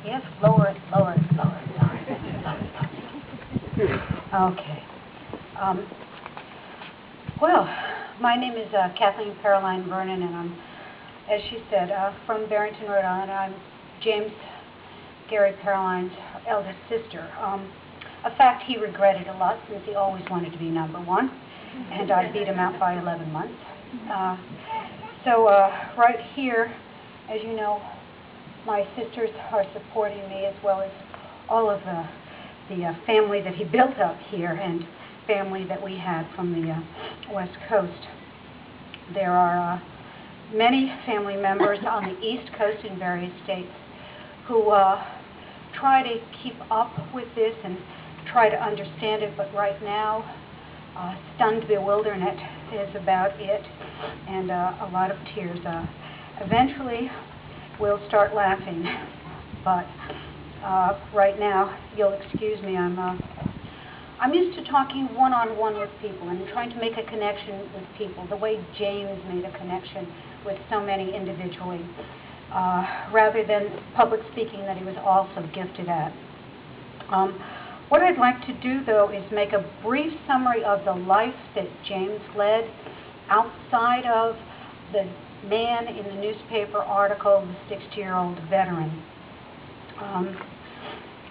Yes, lower it, lower it, lower it, lower it. Okay. Well, my name is Kathleen Paroline Vernon, and I'm, as she said, from Barrington, Rhode Island. I'm James Gary Paroline's eldest sister. A fact he regretted a lot, since he always wanted to be number one, and I beat him out by 11 months. So right here, as you know, my sisters are supporting me, as well as all of the family that he built up here and family that we had from the West Coast. There are many family members on the East Coast in various states who try to keep up with this and try to understand it, but right now, stunned bewilderment is about it, and a lot of tears. Eventually, we'll start laughing, but right now, you'll excuse me, I'm used to talking one-on-one with people and trying to make a connection with people, the way James made a connection with so many individually, rather than public speaking that he was also gifted at. What I'd like to do, though, is make a brief summary of the life that James led outside of the man in the newspaper article, the 60-year-old veteran.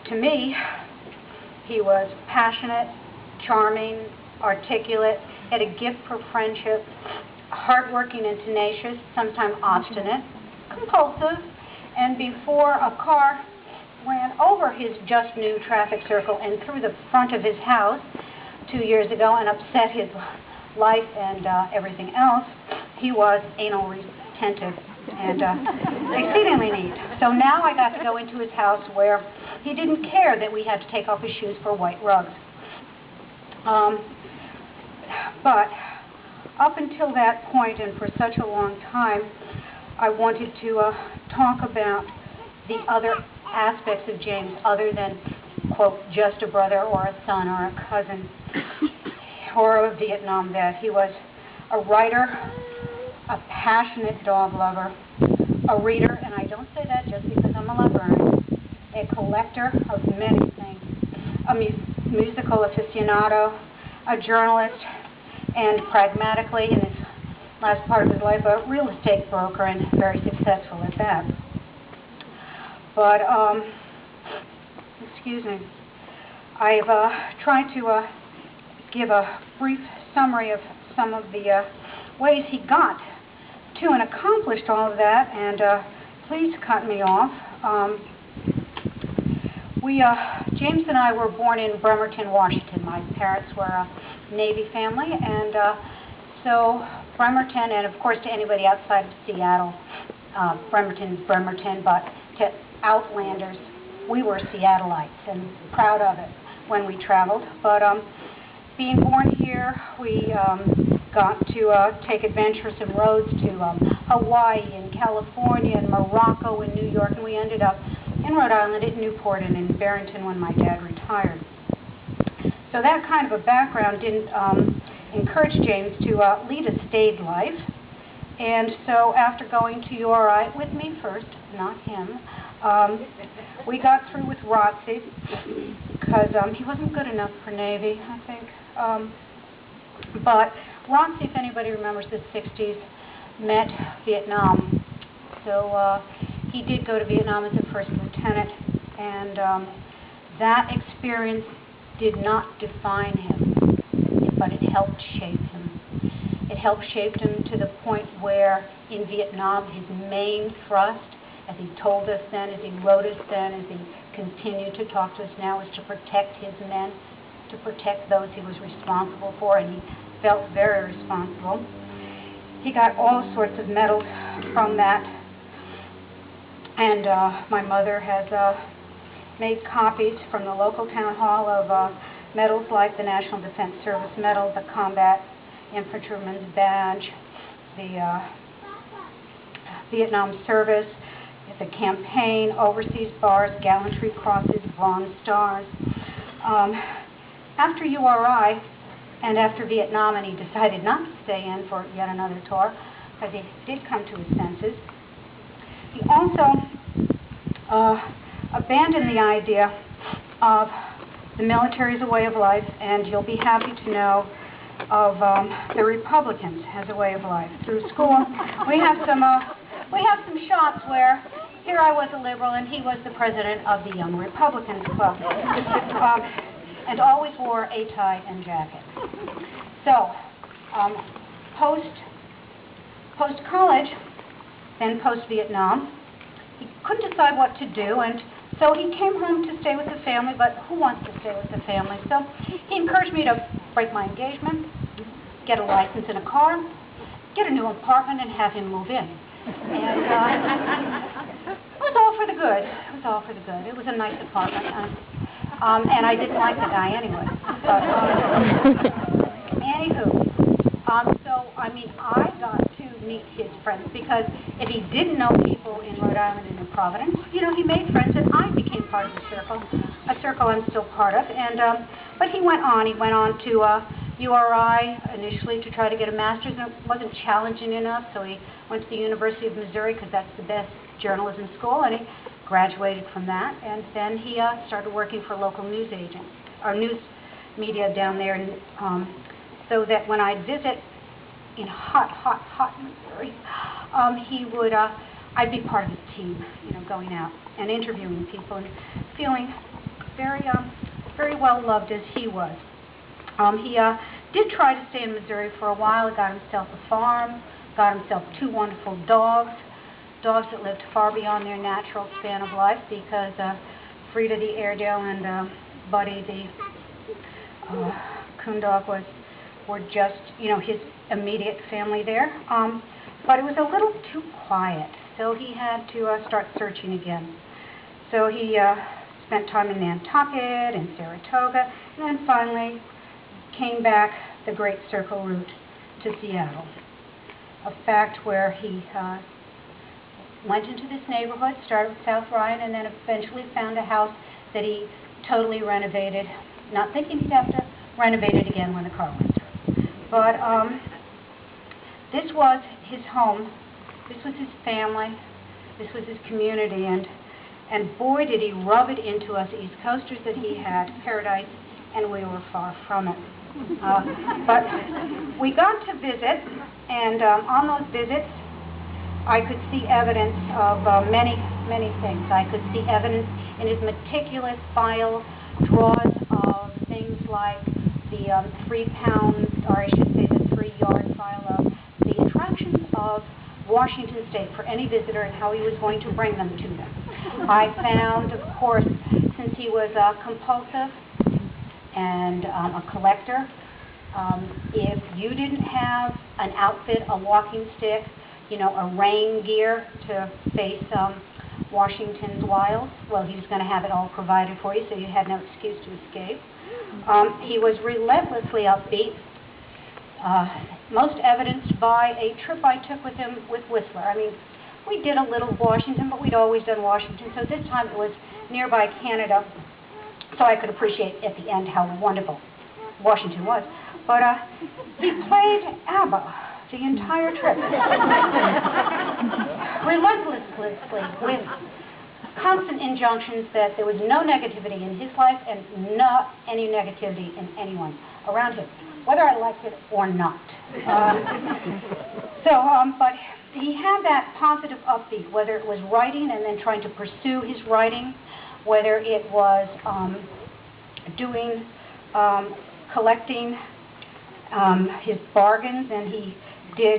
To me, he was passionate, charming, articulate, had a gift for friendship, hardworking and tenacious, sometimes obstinate, compulsive, and before a car ran over his just new traffic circle and through the front of his house 2 years ago and upset his life and everything else, he was anal retentive and exceedingly neat. So now I got to go into his house where he didn't care that we had to take off his shoes for white rugs. But up until that point, and for such a long time, I wanted to talk about the other aspects of James other than, quote, just a brother or a son or a cousin or a Vietnam vet. He was a writer, a passionate dog lover, a reader, and I don't say that just because I'm a librarian, a collector of many things, a musical aficionado, a journalist, and pragmatically, in his last part of his life, a real estate broker, and very successful at that. But, excuse me, I've tried to give a brief summary of some of the ways he got to and accomplished all of that, and please cut me off. James and I were born in Bremerton, Washington. My parents were a Navy family, and so Bremerton, and of course to anybody outside of Seattle, Bremerton's Bremerton, but to outlanders, we were Seattleites and proud of it when we traveled. But being born here, we got to take adventuresome roads to Hawaii and California and Morocco and New York, and we ended up in Rhode Island at Newport and in Barrington when my dad retired. So that kind of a background didn't encourage James to lead a staid life, and so after going to URI with me first, not him, we got through with ROTC because he wasn't good enough for Navy, I think. But ROTC, if anybody remembers the 60s, met Vietnam. So he did go to Vietnam as a first lieutenant, and that experience did not define him, but it helped shape him. It helped shape him to the point where in Vietnam his main thrust, as he told us then, as he wrote us then, as he continued to talk to us now, is to protect his men, to protect those he was responsible for, and he felt very responsible. He got all sorts of medals from that, and my mother has made copies from the local town hall of medals like the National Defense Service Medal, the Combat Infantryman's Badge, the Vietnam Service, the Campaign, Overseas Bars, Gallantry Crosses, Bronze Stars. After URI and after Vietnam, and he decided not to stay in for yet another tour, because he did come to his senses, he also abandoned the idea of the military as a way of life, and you'll be happy to know of the Republicans as a way of life. Through school, we have some shots where here I was a liberal and he was the president of the Young Republicans Club, and always wore a tie and jacket. So, post-college, then post-Vietnam, he couldn't decide what to do, and so he came home to stay with the family, but who wants to stay with the family? So he encouraged me to break my engagement, get a license in a car, get a new apartment, and have him move in. And it was all for the good. It was all for the good. It was a nice apartment, and I didn't like the guy anyway. But anywho, so I mean, I got to meet his friends, because if he didn't know people in Rhode Island and in Providence, you know, he made friends, and I became part of the circle, a circle I'm still part of. And but he went on to URI initially to try to get a master's, and it wasn't challenging enough, so he went to the University of Missouri, because that's the best journalism school, and he graduated from that. And then he started working for local news agents, or news media down there, and so that when I'd visit in hot Missouri, he would, I'd be part of his team, you know, going out and interviewing people and feeling very well loved as he was. He did try to stay in Missouri for a while. He got himself a farm, got himself 2 wonderful dogs that lived far beyond their natural span of life, because Frida the Airedale and Buddy the coon dog were just, you know, his immediate family there. But it was a little too quiet, so he had to start searching again. So he spent time in Nantucket and Saratoga, and then finally came back the Great Circle route to Seattle. A fact where he went into this neighborhood, started with South Ryan, and then eventually found a house that he totally renovated, not thinking he'd have to renovate it again when the car went through. But this was his home, this was his family, this was his community, and boy did he rub it into us East Coasters that he had paradise, and we were far from it. But we got to visit, and on those visits I could see evidence of many things. I could see evidence in his meticulous file draws of things like the 3-pound, or I should say the 3-yard file of the attractions of Washington State for any visitor and how he was going to bring them to them. I found, of course, since he was compulsive and a collector, if you didn't have an outfit, a walking stick, you know, a rain gear to face Washington's wiles, well, he was going to have it all provided for you, so you had no excuse to escape. He was relentlessly upbeat, most evidenced by a trip I took with him with Whistler. I mean, we did a little Washington, but we'd always done Washington, so this time it was nearby Canada, so I could appreciate at the end how wonderful Washington was. But he played ABBA the entire trip, relentlessly, with constant injunctions that there was no negativity in his life and not any negativity in anyone around him, whether I liked it or not. But he had that positive upbeat, whether it was writing and then trying to pursue his writing, whether it was collecting his bargains, and he did